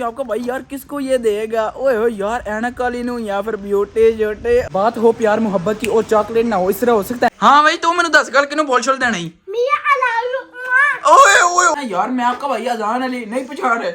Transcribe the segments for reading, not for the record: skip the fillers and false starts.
आपका भाई यार किसको ये देगा? ओए हो यार एनक वाली नू या फिर ब्यूटी जोटे बात हो प्यार मोहब्बत की और चॉकलेट ना हो इस तरह हो सकता है। हाँ भाई तू मैंने 10 गल किनू बोल छोड़ देना ही। ओए ओए यार मैं आपका भाई अजान अली नहीं पछाड़ रहे।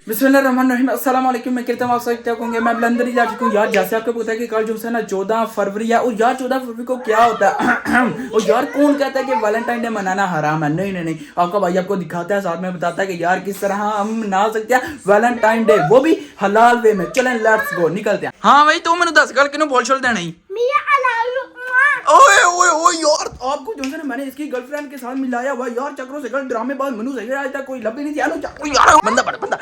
बिस्मिल्लाहिर्रहमानिर्रहीम अस्सलाम वालेकुम। मैं कहता हूँ आप सब क्या होंगे। मैं लंदन ही जा चुका हूँ यार। जैसे आपको पता है कि कल जो है ना 14 फरवरी है। और यार 14 फरवरी को क्या होता है और यार कौन कहता है कि वैलेंटाइन डे मनाना हराम है? नहीं नहीं नहीं, आपका भाई आपको दिखाता है साथ में बताता है कि यार किस तरह हम मना सकते हैं वैलेंटाइन डे, वो भी हलाल वे में। चलें लेट्स गो निकलते हैं। हाँ भाई तू मैंने 10 गल किनू बोल छोड़ देना ही। ओए ओए ओए यार आपको जो है ना मैंने इसकी गर्लफ्रेंड के साथ मिलाया हुआ यार। चक्रों से ड्रामे बाद मनु से आज तक कोई लभी नहीं थी। यार बंदा बंदा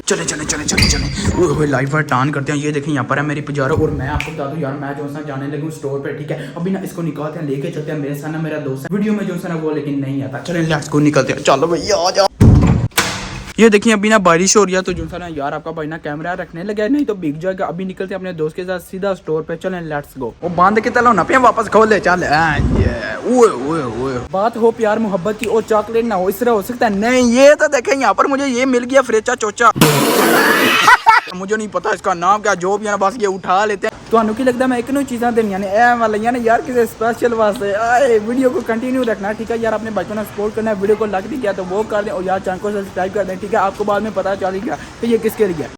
चले चले चले चले चले ओए लाइव टान करते हैं। ये देखें यहाँ पर है मेरी पुजारा। और मैं आपको बता दूं यार मैं जो है जाने लगा स्टोर पे, ठीक है। अभी ना इसको निकालते हैं, लेके चलते हैं। मेरे साथ ना मेरा दोस्त है वीडियो में जो है ना वो लेकिन नहीं आता। चले लेट्स गो निकलते हैं। चलो भैया आ जाओ। ये देखिए अभी ना बारिश हो रही है तो जो है ना यार आपका भाई ना कैमरा रखने लगा, नहीं तो भीग जाएगा। अभी निकलते हैं अपने दोस्त के साथ सीधा स्टोर पे। चलें लेट्स गो। वो बांध के तला ना पे वापस खोल ले। चल ओए ओए ओए बात हो प्यार मोहब्बत की और चॉकलेट ना हो इस तरह हो सकता है? नहीं ये तो देखें यहाँ पर मुझे ये मिल गया फ्रेचा चोचा मुझे नहीं पता इसका नाम क्या, जो भी है ना बस ये उठा लेते हैं। तो की लगता है मैं एक चीज़ा देनिया ने ए वाला यार किसी स्पेशल वास्ते आए। वीडियो को कंटिन्यू रखना, ठीक है यार। अपने बच्चों ने सपोर्ट करना है। वीडियो को लाइक भी किया तो वो कर दें और यार चैनल को सब्सक्राइब कर दें, ठीक है। आपको बाद में पता चलेगा कि ये किसके लिए।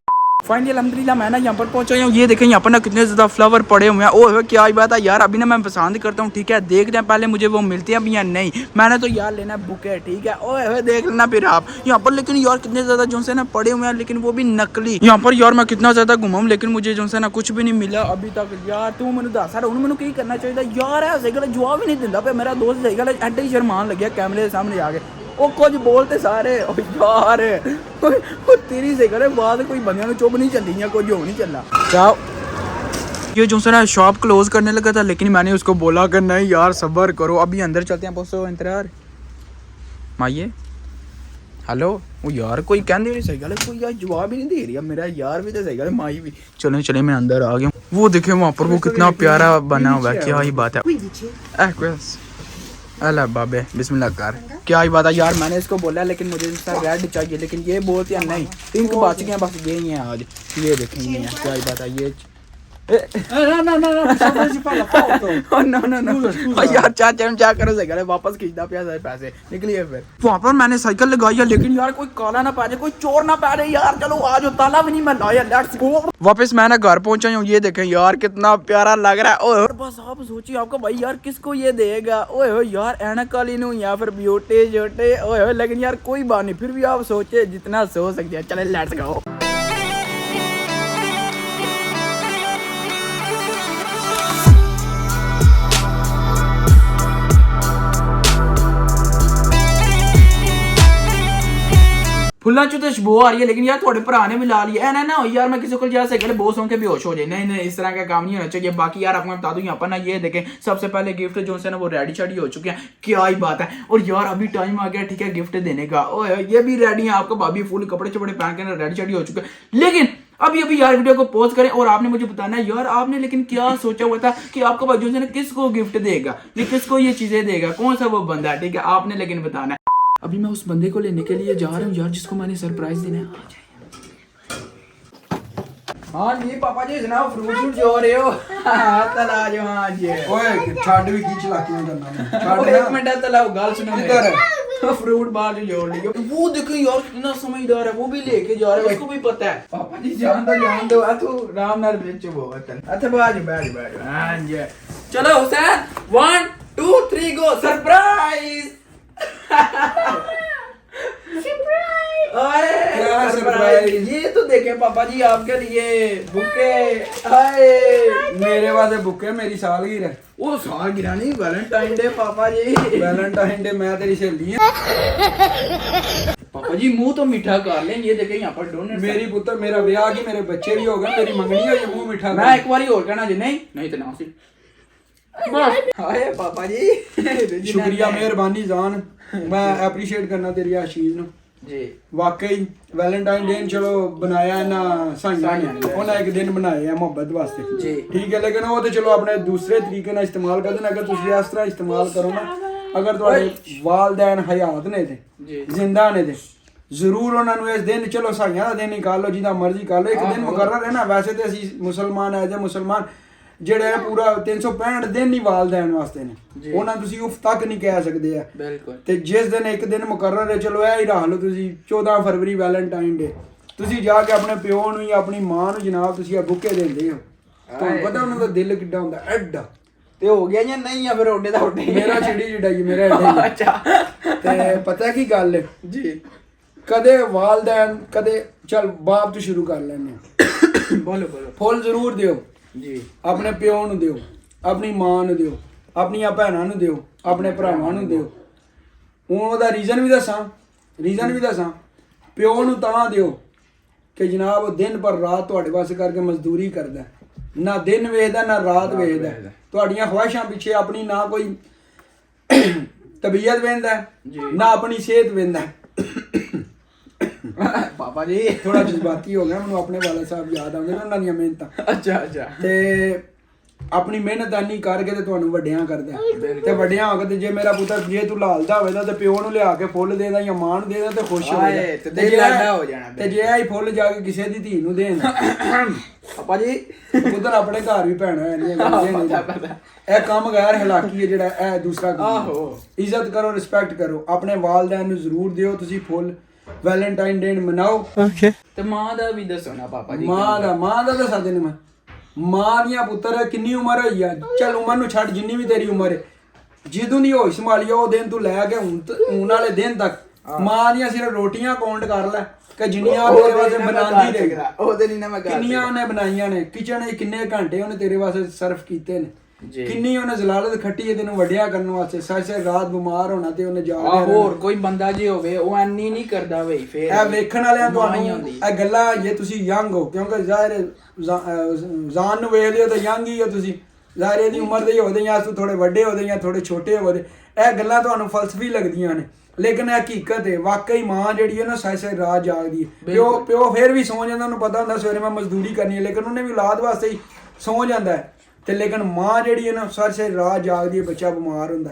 फाइनली अल्हम्दुलिल्लाह मैं ना यहाँ पर पहुंचा हूँ। ये देखें यहाँ पर ना कितने ज़्यादा फ्लावर पड़े हुए हैं। ओह क्या ही बात है यार। अभी ना मैं पसंद करता हूँ, ठीक है। देखते हैं पहले मुझे वो मिलती है अभी या नहीं। मैंने तो यार लेना बुके, ठीक है। ओह देख लेना फिर आप यहाँ पर। लेकिन यार कितने ज़्यादा जो है ना पड़े हुए हैं, लेकिन वो भी नकली। यहाँ पर यार मैं कितना ज़्यादा घुमाऊँ लेकिन मुझे जो है ना कुछ भी नहीं मिला अभी तक। यार तू मैंने दस यार मैंने कहीं करना चाहिए यार। ऐसे गल जवाब ही नहीं दिंदा पे मेरा दोस्त। सही गल एड्डे ही शर्मान लगे कैमरे के सामने जाके। ओ कुछ बोलते सारे यार तेरी से करे बात कोई बंदियां चुप नहीं चली या कुछ हो नहीं चलना। जाओ ये जो ना शॉप क्लोज करने लगा था, लेकिन मैंने उसको बोला कि नहीं यार सब्र करो। अभी अंदर चलते हैं। पोसो इंतजार माइये हेलो। वो यार कोई कहते नहीं सही गल कोई यार जवाब ही नहीं दे रही। मेरा यार भी तो सही गल माई भी। चले चले मैं अंदर आ गया हूँ। वो देखे वहाँ पर वो कितना प्यारा बना हुआ है। क्या ही बात है। अल्लाह बाबे बिस्मिल्लाह कर। क्या ही बात है यार। मैंने इसको बोला लेकिन मुझे इसका रेड चाहिए, लेकिन ये बोलते हैं नहीं पिंक बच गया बस। ये ही है आज। ये देखेंगे क्या ही बात है। ये यार चाचा करो सही वापस खींचना पिया पैसे निकलिए। फिर वहाँ पर मैंने साइकिल लगाई है, लेकिन यार कोई काला ना पा जाए, कोई चोर ना पा जाए यार। चलो आज ताला भी नहीं मैं लाया। Let's go. वापस मैं ना घर पहुंचा हूँ। ये देखें यार कितना प्यारा लग रहा है। ओए बस आप सोचिए आपका भाई यार किसको ये देगा? ओए हो यार एनक वाली नू या फिर ब्यूटी जोटे। ओए हो लेकिन यार कोई बात नहीं, फिर भी आप सोचे जितना सोच सकते हैं। चले लेट्स गो। फुल्ला चो तो खुशबू आ रही है, लेकिन यार थोड़े भरा ने मिला लिया है ना हो यार। मैं किसी को जा सके बहुत सौ के बेहोश हो जाए। नहीं नहीं इस तरह का काम नहीं होना चाहिए। बाकी यार आपको मैं बता दूं यहाँ पर ना ये देखें सबसे पहले गिफ्ट जो है ना वो रेडी शेडी हो चुके हैं। क्या ही बात है। और यार अभी टाइम आ गया, ठीक है, गिफ्ट देने का। ओए ये भी रेडी है। आपका भाभी फुल कपड़े चपड़े पहन के रेडी शेडी हो चुके हैं। लेकिन अभी यार वीडियो को पॉज करें और आपने मुझे बताना है यार आपने लेकिन क्या सोचा हुआ था कि आपका भाई जो है ना किसको गिफ्ट देगा, ये किसको ये चीजें देगा, कौन सा वो बंदा है, ठीक है। आपने लेकिन बताना है। अभी मैं उस बंदे को लेने के लिए जा रहा हूँ यार जिसको मैंने सरप्राइज देना है। हाँ जी पापा जी जनाब फ्रूट जो रहे हो तला जो। हाँ जी ओए छाड़ भी की चला के करना छाड़ एक मिनट तलाओ गाल सुनो इधर फ्रूट बाहर जो जोड़ लियो। वो देखो यार कितना समझदार है, वो भी लेके जा रहा है, उसको भी पता है। पापा जी जान दो तू राम नाल बेचो बहुत। अच्छा बैठ बैठ। हाँ जी चलो हुसैन 1 2 3 गो। Surprise surprise. ये तो देखें पापा जी आपके लिए बुके। मेरे वास्ते बुके मेरी सालगिरह है। वो सालगिरह नहीं वैलेंटाइन डे पापा जी। वैलेंटाइन डे मैं तेरी सहेली है पापा जी। मुंह तो मीठा कर लें। ये देखें यहाँ पर डोनट मेरी पुत्र मेरा ब्याह की मेरे बच्चे भी हो गए, मेरी मंगनी हो, मुंह मीठा। मैं एक बार और कहना जी नहीं तो ना सी। हाय पापा जी शुक्रिया मेहरबानी जान। मैं अप्रिशिएट करना तेरी आशीष नु। ਜੀ ਵਾਕਈ ਵੈਲੈਂਟਾਈਨ ਡੇ ਚਲੋ ਬਣਾਇਆ ਨਾ ਸਾਈਆਂ ਨੇ ਉਹਨਾਂ ਇੱਕ ਦਿਨ ਬਣਾਏ ਆ ਮੁਹੱਬਤ ਵਾਸਤੇ ਜੀ ਠੀਕ ਹੈ ਲੇਕਿਨ ਉਹ ਤੇ ਚਲੋ ਆਪਣੇ ਦੂਸਰੇ ਤਰੀਕੇ ਨਾਲ ਇਸਤੇਮਾਲ ਕਰਦੇ ਨੇ ਅਗਰ ਤੁਸੀਂ ਇਸ ਤਰ੍ਹਾਂ ਇਸਤੇਮਾਲ ਕਰੋ ਨਾ ਅਗਰ ਤੁਹਾਡੇ ਵਾਲਦੈਨ ਹਯਾਤ ਨੇ ਤੇ ਜੀ ਜ਼ਿੰਦਾ ਨੇ ਤੇ ਜ਼ਰੂਰ ਉਹਨਾਂ ਨੂੰ ਇਸ ਦਿਨ ਚਲੋ ਸਾਈਆਂ ਦਾ ਦਿਨ ਨਿਕਾਲ ਲਓ ਜਿਹਦਾ ਮਰਜ਼ੀ ਕਰ ਲਓ ਇੱਕ ਦਿਨ ਮੁਕਰਰ ਹੈ ਨਾ ਵੈਸੇ ਤੇ ਅਸੀਂ ਮੁਸਲਮਾਨ ਐ ਜੇ ਮੁਸਲਮਾਨ ਜਿਹੜੇ ਆ ਪੂਰਾ 365 ਦਿਨ ਹੀ ਵਾਲਦੈਨ ਵਾਸਤੇ ਨੇ ਉਹਨਾਂ ਤੁਸੀਂ ਉਫ ਤੱਕ ਨਹੀਂ ਕਹਿ ਸਕਦੇ ਆ ਬਿਲਕੁਲ ਤੇ ਜਿਸ ਦਿਨ ਇੱਕ ਦਿਨ ਮੁਕਰਰ ਹੈ ਚਲੋ ਇਹ ਹੀ ਰੱਖ ਲਓ ਤੁਸੀਂ 14 ਫਰਵਰੀ ਵੈਲੈਂਟਾਈਨ ਡੇ ਤੁਸੀਂ ਜਾ ਕੇ ਆਪਣੇ ਪਿਓ ਨੂੰ ਜਾਂ ਆਪਣੀ ਮਾਂ ਨੂੰ ਜਨਾਬ ਤੁਸੀਂ ਆ ਬੁੱਕੇ ਦਿੰਦੇ ਹੋ ਤੁਹਾਨੂੰ ਪਤਾ ਉਹਨਾਂ ਦਾ ਦਿਲ ਕਿੱਡਾ ਹੁੰਦਾ ਐਡਾ ਤੇ ਹੋ ਗਿਆ ਜਾਂ ਨਹੀਂ ਆ ਫਿਰ ਓਡੇ ਦਾ ਓਡੇ ਮੇਰਾ ਚਿੜੀ ਚਿੜਾਈ ਮੇਰਾ ਐਡਾ ਅੱਛਾ ਤੇ ਪਤਾ ਕੀ ਗੱਲ ਹੈ ਜੀ ਕਦੇ ਵਾਲਦੈਨ ਕਦੇ ਚਲ ਬਾਪ ਤੋਂ ਸ਼ੁਰੂ ਕਰ ਲੈਂਦੇ ਆ ਬੋਲੋ ਬੋਲੋ ਫੁੱਲ ਜ਼ਰੂਰ ਦਿਓ ਜੀ ਆਪਣੇ ਪਿਓ ਨੂੰ ਦਿਓ ਆਪਣੀ ਮਾਂ ਨੂੰ ਦਿਓ ਆਪਣੀਆਂ ਭੈਣਾਂ ਨੂੰ ਦਿਓ ਆਪਣੇ ਭਰਾਵਾਂ ਨੂੰ ਦਿਓ ਹੁਣ ਉਹਦਾ ਰੀਜ਼ਨ ਵੀ ਦੱਸਾਂ ਪਿਓ ਨੂੰ ਤਾਂ ਦਿਓ ਕਿ ਜਨਾਬ ਉਹ ਦਿਨ ਪਰ ਰਾਤ ਤੁਹਾਡੇ ਵਾਸਤੇ ਕਰਕੇ ਮਜ਼ਦੂਰੀ ਕਰਦਾ ਨਾ ਦਿਨ ਵੇਖਦਾ ਨਾ ਰਾਤ ਵੇਖਦਾ ਤੁਹਾਡੀਆਂ ਖਵਾਇਸ਼ਾਂ ਪਿੱਛੇ ਆਪਣੀ ਨਾ ਕੋਈ ਤਬੀਅਤ ਵੇਂਦਾ ਨਾ ਆਪਣੀ ਸਿਹਤ ਵੇਂਦਾ ਪਾਪਾ ਜੀ ਥੋੜਾ ਜਜ਼ਬਾਤੀ ਹੋ ਗਿਆ ਮੈਨੂੰ ਆਪਣੇ ਵਾਲਾ ਸਾਹਿਬ ਯਾਦ ਆਉਂਦੇ ਨੇ ਉਹਨਾਂ ਦੀਆਂ ਮਿਹਨਤਾਂ ਅੱਛਾ ਤੇ ਆਪਣੀ ਮਿਹਨਤਾਨੀ ਕਰਕੇ ਤੇ ਤੁਹਾਨੂੰ ਵੱਡਿਆਂ ਕਰਦਾ ਤੇ ਵੱਡਿਆਂ ਹੋ ਕੇ ਤੇ ਜੇ ਮੇਰਾ ਪੁੱਤਰ ਜੇ ਤੂੰ ਲਾਲਦਾ ਹੋਵੇਦਾ ਤੇ ਪਿਓ ਨੂੰ ਲਿਆ ਕੇ ਫੁੱਲ ਦੇਦਾ ਜਾਂ ਮਾਂ ਨੂੰ ਦੇਦਾ ਤੇ ਖੁਸ਼ ਹੋਵੇਗਾ ਤੇ ਦਿਲ ਲਾਡਾ ਹੋ ਜਾਣਾ ਤੇ ਜੇ ਇਹ ਫੁੱਲ ਜਾ ਕੇ ਕਿਸੇ ਦੀ ਧੀ ਨੂੰ ਦੇਣ ਪਾਪਾ ਜੀ ਪੁੱਤਰ ਆਪਣੇ ਘਰ ਵੀ ਭੈਣਾਂ ਆਉਂਦੀਆਂ ਇਹ ਕੰਮ ਗੈਰ ਹਲਾਕੀ ਹੈ ਜਿਹੜਾ ਇਹ ਦੂਸਰਾ ਕੰਮ ਆਹੋ ਇੱਜ਼ਤ ਕਰੋ ਰਿਸਪੈਕਟ ਕਰੋ ਆਪਣੇ ਵਾਲਦੈਨ ਨੂੰ ਜ਼ਰੂਰ ਦਿਓ ਤੁਸੀਂ ਫੁੱਲ ਵੈਲੈਂਟਾਈਨ ਡੇ ਮਨਾਓ ਓਕੇ ਤੇ ਮਾਂ ਦਾ ਵੀ ਦੱਸੋ ਨਾ ਪਾਪਾ ਜੀ ਮਾਂ ਦਾ ਦੱਸਾਂ ਤੈਨੂੰ ਮੈਂ ਮਾਂ ਦੀਆਂ ਪੁੱਤਰ ਕਿੰਨੀ ਉਮਰ ਹੋਈ ਆ ਚੱਲ ਉਮਰ ਨੂੰ ਛੱਡ ਜਿੰਨੀ ਵੀ ਤੇਰੀ ਉਮਰ ਹੈ ਜਦੋਂ ਦੀ ਹੋਸ਼ ਸੰਭਾਲੀ ਉਹ ਦਿਨ ਤੂੰ ਲੈ ਕੇ ਹੁਣ ਵਾਲੇ ਦਿਨ ਤੱਕ ਮਾਂ ਦੀਆਂ ਸਿਰਫ ਰੋਟੀਆਂ ਕਾਊਂਟ ਕਰ ਲੈ ਕਿ ਜਿੰਨੀਆਂ ਉਹ ਤੇਰੇ ਵਾਸਤੇ ਬਣਾਉਂਦੀ ਰਹੀ ਉਹਦੇ ਨਹੀਂ ਨਾ ਮੈਂ ਕਿੰਨੀਆਂ ਉਹਨੇ ਬਣਾਈਆਂ ਨੇ ਕਿਚਨ ਵਿੱਚ ਕਿੰਨੇ ਘੰਟੇ ਉਹਨੇ ਤੇਰੇ ਵਾਸਤੇ ਸਰਵ ਕੀਤੇ ਨੇ ਕਿੰਨੀ ਉਹਨੇ ਜ਼ਲਾਲਤ ਖੱਟੀ ਹੈ ਤੈਨੂੰ ਵੱਡਿਆ ਕਰਨ ਵਾਸਤੇ ਸਾਰੀ ਰਾਤ ਬਿਮਾਰ ਹੋਣਾ ਤੇ ਉਹਨੇ ਜਾ ਹੋਰ ਕੋਈ ਬੰਦਾ ਜੇ ਹੋਵੇ ਉਹ ਐਨੀ ਨਹੀਂ ਕਰਦਾ ਬਈ ਫੇਰ ਇਹ ਵੇਖਣ ਵਾਲਿਆਂ ਤੁਹਾਨੂੰ ਇਹ ਗੱਲਾਂ ਜੇ ਤੁਸੀਂ ਯੰਗ ਹੋ ਕਿਉਂਕਿ ਜ਼ਾਹਿਰ ਜਾਨ ਨੂੰ ਵੇਖ ਲਿਓ ਤਾਂ ਯੰਗ ਹੀ ਹੋ ਤੁਸੀਂ ਜ਼ਾਹਿਰ ਇਹਦੀ ਉਮਰ ਦੇ ਹੀ ਹੋਦੇ ਜਾਂ ਤੁਸੀਂ ਥੋੜੇ ਵੱਡੇ ਹੋਦੇ ਜਾਂ ਥੋੜੇ ਛੋਟੇ ਹੋਦੇ ਇਹ ਗੱਲਾਂ ਤੁਹਾਨੂੰ ਫਲਸਫੀ ਲੱਗਦੀਆਂ ਨੇ ਲੇਕਿਨ ਇਹ ਹਕੀਕਤ ਹੈ ਵਾਕਈ ਮਾਂ ਜਿਹੜੀ ਹੈ ਨਾ ਸਾਰੀ ਰਾਤ ਜਾਗਦੀ ਹੈ ਪਿਓ ਫੇਰ ਵੀ ਸੌਂ ਜਾਂਦਾ ਉਹਨੂੰ ਪਤਾ ਹੁੰਦਾ ਸਵੇਰੇ ਮੈਂ ਮਜ਼ਦੂਰੀ ਕਰਨੀ ਹੈ ਲੇਕਿਨ ਉਹਨੇ ਵੀ ਔਲਾਦ ਵਾਸਤੇ ਹੀ ਸੌਂ ਜਾਂਦਾ ਹੈ ਤੇ ਲੇਕਿਨ ਮਾਂ ਜਿਹੜੀ ਹੈ ਨਾ ਸਾਰੀ ਰਾਤ ਜਾਗਦੀ ਹੈ ਬੱਚਾ ਬਿਮਾਰ ਹੁੰਦਾ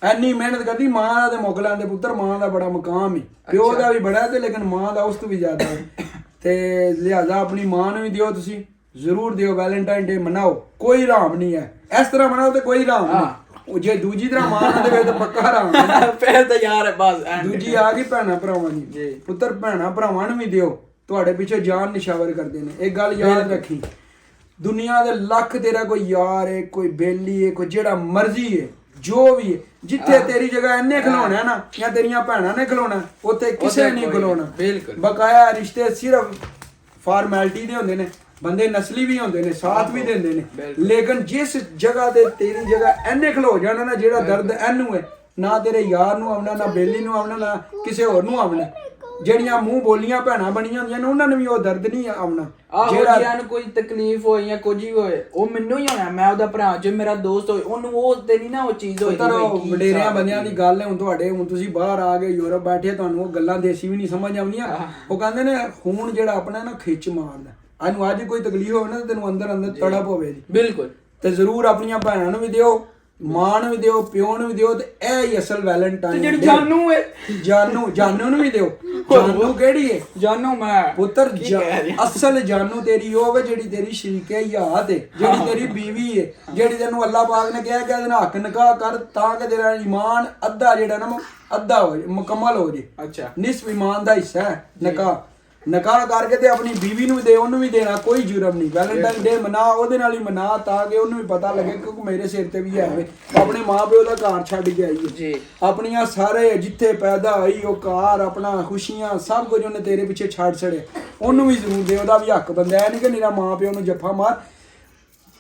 ਐਨੀ ਮਿਹਨਤ ਕਰਦੀ ਮਾਂ ਦਾ ਤੇ ਮੁੱਕ ਲੈਂਦੇ ਪੁੱਤਰ ਮਾਂ ਦਾ ਬੜਾ ਮਕਾਮ ਹੈ ਪਿਓ ਦਾ ਵੀ ਬੜਾ ਤੇ ਲੇਕਿਨ ਮਾਂ ਦਾ ਉਸ ਤੋਂ ਵੀ ਜ਼ਿਆਦਾ ਹੈ ਤੇ ਲਿਹਾਜ਼ਾ ਆਪਣੀ ਮਾਂ ਨੂੰ ਵੀ ਦਿਓ ਤੁਸੀਂ ਜ਼ਰੂਰ ਦਿਓ ਵੈਲੈਂਟਾਈਨ ਡੇ ਮਨਾਓ ਕੋਈ ਹਰਾਮ ਨਹੀਂ ਹੈ ਇਸ ਤਰ੍ਹਾਂ ਮਨਾਓ ਤੇ ਕੋਈ ਹਰਾਮ ਨਹੀਂ ਜੇ ਦੂਜੀ ਤਰ੍ਹਾਂ ਮਾਂ ਨਾਲ ਦੇਵੇ ਤਾਂ ਪੱਕਾ ਹਰਾਮ ਹੈ ਫਿਰ ਤਾਂ ਯਾਰ ਬਸ ਦੂਜੀ ਆ ਗਈ ਭੈਣਾਂ ਭਰਾਵਾਂ ਦੀ ਪੁੱਤਰ ਭੈਣਾਂ ਭਰਾਵਾਂ ਨੂੰ ਵੀ ਦਿਓ ਤੁਹਾਡੇ ਪਿੱਛੇ ਜਾਨ ਨਿਸ਼ਾਵਰ ਕਰਦੇ ਨੇ ਇੱਕ ਗੱਲ ਯਾਦ ਰੱਖੀ ਦੁਨੀਆ ਦੇ ਲੱਖ ਤੇਰਾ ਕੋਈ ਯਾਰ ਹੈ ਕੋਈ ਬੇਲੀ ਹੈ ਕੋਈ ਜਿਹੜਾ ਮਰਜ਼ੀ ਹੈ ਜੋ ਵੀ ਹੈ ਜਿੱਥੇ ਤੇਰੀ ਜਗ੍ਹਾ ਇਹਨੇ ਖਲੋਣਾ ਨਾ ਜਾਂ ਤੇਰੀਆਂ ਭੈਣਾਂ ਨੇ ਖਲੋਣਾ ਉੱਥੇ ਕਿਸੇ ਨਹੀਂ ਖਲੋਣਾ ਬਿਲਕੁਲ ਬਕਾਇਆ ਰਿਸ਼ਤੇ ਸਿਰਫ ਫਾਰਮੈਲਿਟੀ ਦੇ ਹੁੰਦੇ ਨੇ ਬੰਦੇ ਨਸਲੀ ਵੀ ਹੁੰਦੇ ਨੇ ਸਾਥ ਵੀ ਦਿੰਦੇ ਨੇ ਲੇਕਿਨ ਜਿਸ ਜਗ੍ਹਾ ਤੇ ਤੇਰੀ ਜਗ੍ਹਾ ਇਹਨੇ ਖਲੋ ਜਾਣਾ ਨਾ ਜਿਹੜਾ ਦਰਦ ਇਹਨੂੰ ਹੈ ਨਾ ਤੇਰੇ ਯਾਰ ਨੂੰ ਆਉਣਾ ਨਾ ਬੇਲੀ ਨੂੰ ਆਉਣਾ ਨਾ ਕਿਸੇ ਹੋਰ ਨੂੰ ਆਉਣਾ ਜਿਹੜੀਆਂ ਮੂੰਹ ਬੋਲੀਆਂ ਭੈਣਾਂ ਬਣੀਆਂ ਹੁੰਦੀਆਂ ਨੇ ਉਹਨਾਂ ਨੂੰ ਵੀ ਉਹ ਦਰਦ ਨਹੀਂ ਆਉਣਾ ਜਿਹੜਾ ਨੂੰ ਕੋਈ ਤਕਲੀਫ ਹੋਈ ਜਾਂ ਕੁਝ ਵੀ ਹੋਏ ਉਹ ਮੈਨੂੰ ਹੀ ਹੋਣਾ ਮੈਂ ਉਹਦਾ ਭਰਾ ਜੇ ਮੇਰਾ ਦੋਸਤ ਹੋਏ ਉਹਨੂੰ ਉਹ ਤੇ ਨਹੀਂ ਨਾ ਉਹ ਚੀਜ਼ ਹੋਈ ਵਡੇਰਿਆਂ ਬੰਦਿਆਂ ਦੀ ਗੱਲ ਹੈ ਹੁਣ ਤੁਹਾਡੇ ਹੁਣ ਤੁਸੀਂ ਬਾਹਰ ਆ ਗਏ ਯੂਰਪ ਬੈਠੇ ਤੁਹਾਨੂੰ ਉਹ ਗੱਲਾਂ ਦੇਸੀ ਵੀ ਨਹੀਂ ਸਮਝ ਆਉਂਦੀਆਂ ਉਹ ਕਹਿੰਦੇ ਨੇ ਖੂਨ ਜਿਹੜਾ ਆਪਣਾ ਨਾ ਖਿੱਚ ਮਾਰਦਾ ਇਹਨੂੰ ਅੱਜ ਕੋਈ ਤਕਲੀਫ ਹੋਵੇ ਨਾ ਤੈਨੂੰ ਅੰਦਰ ਅੰਦਰ ਤੜਪ ਹੋਵੇ ਜੀ ਬਿਲਕੁਲ ਤੇ ਜ਼ਰੂਰ ਆਪਣੀਆਂ ਭੈਣਾਂ ਨੂੰ ਵੀ ਦਿਓ ਮਾਂ ਨੂੰ ਵੀ ਦਿਓ ਪਿਓ ਨੂੰ ਵੀ ਦਿਓ ਤੇ ਇਹ ਹੀ ਅਸਲ ਵੈਲੈਂਟਾਈਨ ਜਿਹੜੀ ਜਾਨੂ ਹੈ ਜਾਨੂ ਨੂੰ ਵੀ ਦਿਓ ਜਾਨੂ ਕਿਹੜੀ ਹੈ ਜਾਨੂ ਮੈਂ ਪੁੱਤਰ ਅਸਲ ਜਾਨੂ ਤੇਰੀ ਉਹ ਵੇ ਜਿਹੜੀ ਤੇਰੀ ਸ਼ਰੀਕੇ ਯਾਦ ਹੈ ਜਿਹੜੀ ਤੇਰੀ ਬੀਵੀ ਹੈ ਜਿਹੜੀ ਤੈਨੂੰ ਅੱਲਾਹ ਪਾਕ ਨੇ ਕਿਹਾ ਕਿ ਇਹਦੇ ਨਾਲ ਹੱਕ ਨਿਕਾਹ ਕਰ ਤਾਂ ਕਿ ਤੇਰਾ ਈਮਾਨ ਅੱਧਾ ਜਿਹੜਾ ਨਾ ਅੱਧਾ ਹੋ ਜਾਏ ਮੁਕੰਮਲ ਹੋ ਜਾਏ ਅੱਛਾ ਨਿਸਫ ਈਮਾਨ ਦਾ ਹਿੱਸਾ ਹੈ ਨਿਕਾਹ ਕਰਕੇ ਤੇ ਆਪਣੀ ਬੀਵੀ ਨੂੰ ਵੀ ਦੇ ਉਹਨੂੰ ਵੀ ਦੇਣਾ ਕੋਈ ਜੁਰਮ ਨਹੀਂ ਵੈਲੈਂਟਾਈਨ ਡੇ ਮਨਾ ਉਹਦੇ ਨਾਲ ਹੀ ਮਨਾ ਤਾਂ ਕਿ ਉਹਨੂੰ ਵੀ ਪਤਾ ਲੱਗੇ ਕਿਉਂਕਿ ਮੇਰੇ ਸਿਰ ਤੇ ਵੀ ਹੈ ਆਪਣੇ ਮਾਂ ਪਿਓ ਦਾ ਘਰ ਛੱਡ ਕੇ ਆਈ ਜੀ ਆਪਣੀਆਂ ਸਾਰੇ ਜਿੱਥੇ ਪੈਦਾ ਹੋਈ ਉਹ ਘਰ ਆਪਣਾ ਖੁਸ਼ੀਆਂ ਸਭ ਕੁਝ ਉਹਨੇ ਤੇਰੇ ਪਿੱਛੇ ਛੱਡ ਛੜੇ ਉਹਨੂੰ ਵੀ ਜ਼ਰੂਰ ਦੇ ਉਹਦਾ ਵੀ ਹੱਕ ਬੰਦਾ ਹੈ ਨਹੀਂ ਕਿ ਮੇਰਾ ਮਾਂ ਪਿਓ ਨੂੰ ਜੱਫਾ ਮਾਰ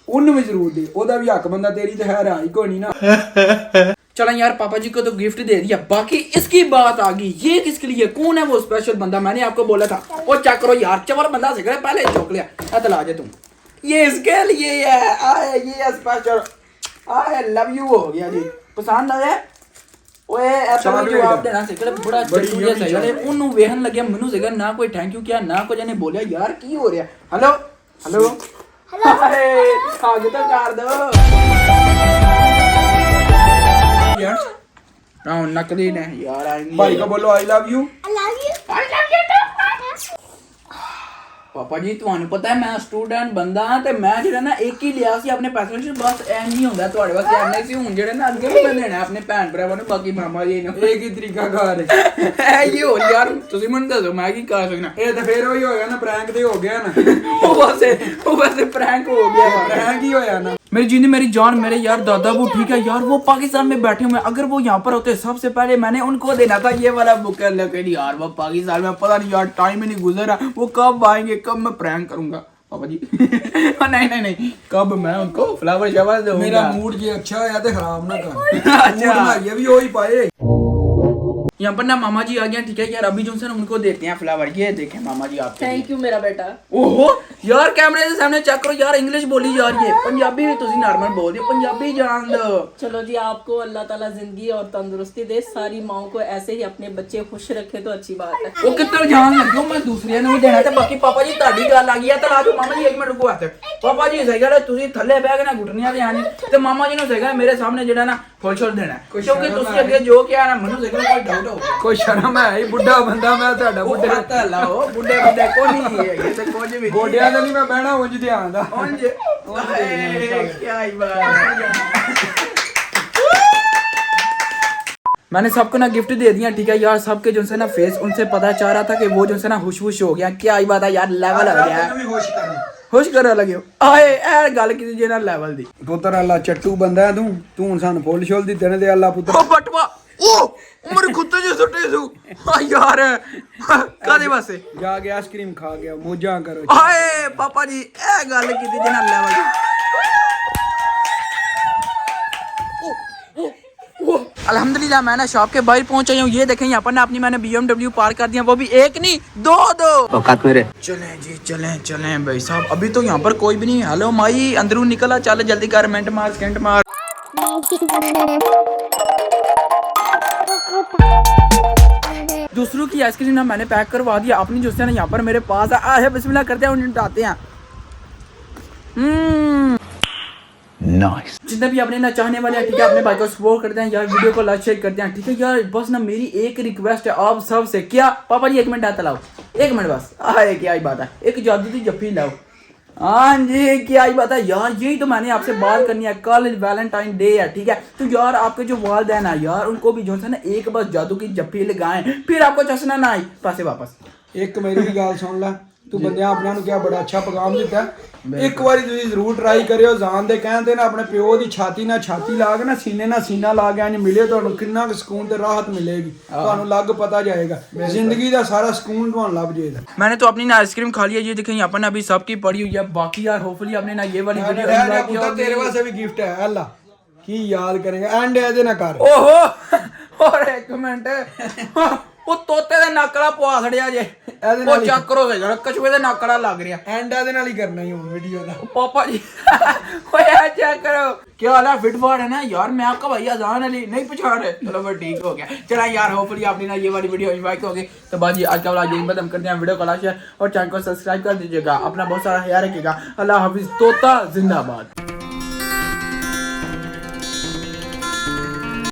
ਉਹਨੂੰ भी जरूर दे ओदा भी हक बंदा तेरी तो है रहा ही कोई नहीं ना। चला यार पापा जी को तो गिफ्ट दे दिया, बाकी इसकी बात आ गई ये किसके लिए, कौन है वो स्पेशल बंदा, मैंने आपको बोला था वो चेक करो यार चवर बंदा से पहले चौक लिया तला जा तुम, ये इसके लिए है आए ये स्पेशल आए लव यू हो गया जी, पसंद आया ਓਏ ਐਪਲ ਨੂੰ ਜਵਾਬ ਦੇਣਾ ਸੀ ਕਿ ਬੜਾ ਚੱਟੂ ਜਿਹਾ ਸੀਗਾ ਤੇ ਉਹਨੂੰ ਵੇਖਣ ਲੱਗਿਆ ਮੈਨੂੰ ਸੀਗਾ ਨਾ ਕੋਈ ਥੈਂਕ ਯੂ ਕਿਹਾ ਨਾ ਕੁਝ ਇਹਨੇ ਬੋਲਿਆ ਯਾਰ ਕੀ ਹੋ ਰਿਹਾ ਹੈਲੋ ਹੈਲੋ ਹਾਏ ਆਗੇ ਤਾਂ ਕਰ ਦੋ यार हाँ नकली ने यार आएंगे भाई को बोलो आई लव यू पापा जी ਤੁਹਾਨੂੰ ਪਤਾ ਹੈ ਮੈਂ ਸਟੂਡੈਂਟ ਬੰਦਾ ਹਾਂ ਤੇ ਮੈਂ ਜਿਹੜਾ ਨਾ ਇੱਕ ਹੀ ਲਿਆ ਸੀ ਆਪਣੇ ਪੈਸੇ ਵਿੱਚ ਬਸ ਐ ਨਹੀਂ ਹੁੰਦਾ ਤੁਹਾਡੇ ਵਾਸਤੇ ਐਨੇ ਸੀ ਹੁਣ ਜਿਹੜੇ ਨਾ ਅੱਗੇ ਵੀ ਮੈਂ ਦੇਣਾ ਆਪਣੇ ਭੈਣ ਭਰਾਵਾਂ ਨੂੰ ਬਾਕੀ ਮਾਮਾ ਜੀ ਨੂੰ एक ही तरीका कार है ਐ ਹੀ ਹੋ ਯਾਰ ਤੁਸੀਂ ਮੈਨੂੰ ਦੱਸੋ ਮੈਂ ਕੀ ਕਰ ਸਕਣਾ ਇਹ ਤਾਂ ਫੇਰ ਉਹੀ ਹੋਇਆ ਨਾ ਪ੍ਰੈਂਕ ਤੇ ਹੋ ਗਿਆ ਨਾ वो वैसे प्रैंक हो गया प्रैंक ही होया ना मेरी जीनी मेरी जान मेरे यार दादा वो ठीक है यार वो पाकिस्तान में बैठे हुए हैं अगर वो यहाँ पर होते सबसे पहले मैंने उनको देना था ये वाला बुक लेकिन यार वो पाकिस्तान में पता नहीं यार टाइम ही नहीं गुजरा वो कब आएंगे कब मैं प्रैंक करूंगा पापा जी नहीं कब मैं उनको फ्लावर शवर दूंगा मेरा मूड जी अच्छा होया ते खराब ना कर अच्छा ये भी वही पाए यहाँ पर ना मामा जी आ गए ठीक है यार अभी जो है उनको देते हैं फ्लावर ये देखें मामा जी आप थैंक यू मेरा बेटा ओहो यार कैमरे के सामने चेक करो यार इंग्लिश बोली जा रही है पंजाबी भी तुसी नॉर्मल बोल रही हो पंजाबी जान दो चलो जी आपको अल्लाह ताला जिंदगी और तंदुरुस्ती दे सारी माओ को ऐसे ही अपने बच्चे खुश रखे तो अच्छी बात है वो कितना जान लग मैं दूसरे ने भी देना था बाकी पापा जी ਤੁਹਾਡੀ ਗੱਲ ਆ ਗਈ ਆ ਤਾਂ ਲਾ ਦੋ ਮਾਮਾ ਜੀ 1 ਮਿੰਟ ਰੁਕੋ ਆਤੇ ਪਾਪਾ ਜੀ ਸਹੀ ਗੱਲ ਤੁਸੀਂ ਥੱਲੇ ਬਹਿ ਕੇ ਨਾ ਘੁੱਟਣੀਆਂ ਤੇ ਆਣੀ ਤੇ ਮਾਮਾ ਜੀ ਨੂੰ ਸਹੀ ਗੱਲ ਮੇਰੇ ਸਾਹਮਣੇ ਜਿਹੜਾ ਨਾ ਫੁੱਲ ਛੋੜ ਦੇਣਾ ਕਿਉਂਕਿ ਤੁਸੀਂ ਅੱਗੇ ਜੋ ਕਿਹਾ ਨਾ ਮੈਨੂੰ ਸਹੀ ਗੱਲ ਕੋਈ ਡਾਊਟ ਹੋ ਗਿਆ ਕੋਈ ਸ਼ਰਮ ਹੈ ਹੀ ਬੁੱਢਾ ਬੰਦਾ ਮੈਂ ਤੁਹਾਡਾ ਬੁੱਢੇ ਹੱਥ ਲਾਓ ਬੁੱਢੇ ਬੰਦੇ ਕੋ ਨਹੀਂ ਹੈਗੇ ਤੇ ਕੁਝ ਵੀ ਗੋਡਿਆਂ ਤੇ ਨਹੀਂ ਮੈਂ ਬਹਿਣਾ ਉਂਝ ਧਿਆਨ ਦਾ ਉਂਝ ਕੀ ਆਈ ਬਾਤ मैंने सबको ना गिफ्ट दे दिया ठीक है यार सबके जो है ना फेस उनसे पता चल रहा था कि वो जो है ना हुश हो गया क्या ही बात है यार लेवल आ गया खुश कर लगे आए यार गल की जे ना लेवल दी ਪੁੱਤਰ ਅੱਲਾ ਚੱਟੂ ਬੰਦਾ ਹੈ ਤੂੰ ਹੁਣ ਸਾਨੂੰ ਫੁੱਲ ਛੋਲ ਦੀ ਦੇਣੇ ਦੇ ਅੱਲਾ ਪੁੱਤਰ ओ बटवा ओ मेरे कुत्ते जो सुट्टे सु आ यार कादे वास्ते ਜਾ ਕੇ ਆਈਸਕ੍ਰੀਮ ਖਾ ਗਿਆ ਮੋਜਾਂ ਕਰੋ आए पापा जी ए गल की जे ना लेवल दी अल्हम्दुलिल्लाह मैं ना शॉप के बाहर पहुंच गया हूँ ये देखें यहाँ पर ना अपनी मैंने BMW पार्क कर दिया वो भी एक नहीं दो औकात मेरे चलें जी चलें भाई साहब अभी तो यहाँ पर कोई भी नहीं हेलो माई अंदरू निकला चल जल्दी कर मिनट मार सेकंड मार दूसरों की आइसक्रीम ना मैंने पैक करवा दिया अपनी जो है ना यहाँ पर मेरे पास है बिस्मिल्लाह करते हैं उन्हें उठाते हैं Nice. जितने भी अपने ना चाहने वाले हैं ठीक है अपने भाई को सपोर्ट करते हैं यार वीडियो को लाइक शेयर करते हैं ठीक है यार बस ना मेरी एक रिक्वेस्ट है आप सब से क्या पापा जी 1 मिनट आता लाओ 1 मिनट बस आए क्या ही बात है एक जादू की जफ्फी लाओ हाँ जी क्या ही बात है यार यही तो मैंने आपसे बात करनी है कल वैलेंटाइन डे है ठीक है तो यार आपके जो वालिदैन है यार उनको भी जो है ना एक बस जादू की जफ्फी लगाएं फिर आपको चसना ना आई पैसे वापस ਇੱਕ ਮੇਰੀ ਵੀ ਗੱਲ ਸੁਣ ਲੈ ਤੂੰ ਬੰਦਿਆਂ ਆਪਣਿਆਂ ਨੂੰ ਕਿਹਾ ਬੜਾ ਅੱਛਾ ਪੈਗਾਮ ਦਿੱਤਾ ਇੱਕ ਵਾਰੀ ਤੁਸੀਂ ਜ਼ਰੂਰ ਟਰਾਈ ਕਰਿਓ ਜਾਨ ਦੇ ਕਹਿੰਦੇ ਨਾ ਆਪਣੇ ਪਿਓ ਦੀ ਛਾਤੀ ਨਾਲ ਛਾਤੀ ਲਾ ਕੇ ਨਾ ਸੀਨੇ ਨਾਲ ਸੀਨਾ ਲਾ ਕੇ ਮਿਲੇ ਤੁਹਾਨੂੰ ਕਿੰਨਾ ਕੁ ਸਕੂਨ ਤੇ ਰਾਹਤ ਮਿਲੇਗੀ ਤੁਹਾਨੂੰ ਲੱਗ ਪਤਾ ਜਾਏਗਾ ਜ਼ਿੰਦਗੀ ਦਾ ਸਾਰਾ ਸਕੂਨ ਤੁਹਾਨੂੰ ਲੱਭ ਜਾਏਗਾ मैंने तो अपनी ना आइसक्रीम खा लिया ये देखें यहाँ पर ना अभी सबकी पड़ी हुई है बाकी यार होपफुली आपने ना ये वाली वीडियो एंजॉय की होगी तेरे वास्ते भी गिफ्ट है अल्लाह की याद करेंगे एंड ਇਹਦੇ ਨਾ ਕਰ ओहो और 1 मिनट ਉਹ ਤੋਤੇ ਦੇ ਨੱਕੜਾ ਪਵਾ ਛੜਿਆ ਜੇ ਉਹ ਚੱਕ ਕਰੋ ਜਰਾ ਕਛੂਏ ਦੇ ਨੱਕੜਾ ਲੱਗ ਰਿਹਾ ਐਂਡ ਇਹਦੇ ਨਾਲ ਹੀ ਕਰਨਾ ਹੀ ਹੁਣ ਵੀਡੀਓ ਦਾ पापा जी ओए चेक करो क्या हाल है फिट फाट है ना यार मैं आपका भैया जान अली नहीं पछाड़ रहे चलो फिर ठीक हो गया चला यार होपफुली आपने ना ये वाली वीडियो एंजॉय की होगी तो बाजी आज का वाला यही खत्म करते हैं वीडियो को लाइक शेयर और चैनल को सब्सक्राइब कर दीजिएगा अपना बहुत सारा ख्याल रखिएगा अल्लाह हाफिज तोता जिंदाबाद।